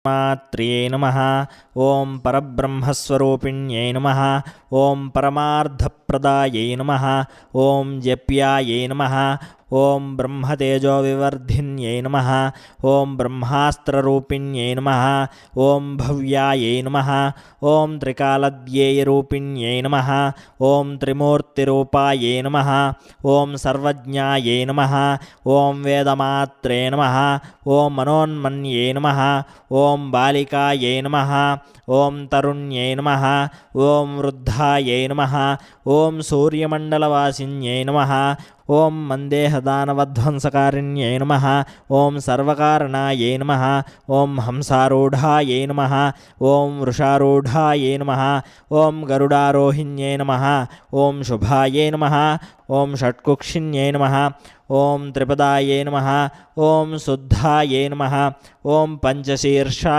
మాత్ర్యే నమః. ఓం పరబ్రహ్మస్వరూపిణ్యై నమః. ఓం పరమార్థప్రదాయై నమః. ఓం జప్యాయై నమః. ఓం బ్రహ్మతేజోవివర్ధిన్యై నమః. ఓం బ్రహ్మాస్త్రరూపిణ్యై నమః. ఓం భవ్యాయై నమః. ఓం త్రికాలద్యేయరూపిణ్యై నమః. ఓం త్రిమూర్తిరూపాయై నమః. ఓం సర్వజ్ఞాయై నమః. ఓం వేదమాత్రే నమః. ఓం మనోన్మన్యై నమః. ఓం బాలికాయై నమః. ఓం తరుణ్యై నమః. ఓం వృద్ధాయై నమః. ఓం సూర్యమండలవాసిన్యై నమః. ఓం మందేహదానవధ్వంసకారిణ్యై నమః. ఓం సర్వకారణాయై నమః. ఓం హంసారూఢాయై నమః. ఓం వృషారూఢాయై నమః. ఓం గరుడారోహిణ్యై నమః. ఓం శుభాయై నమః. ఓం షట్కుక్షిణ్యై నమః. ఓం త్రిపదాయై నమః. ఓం శుద్ధాయై నమః. ఓం పంచశీర్షాయ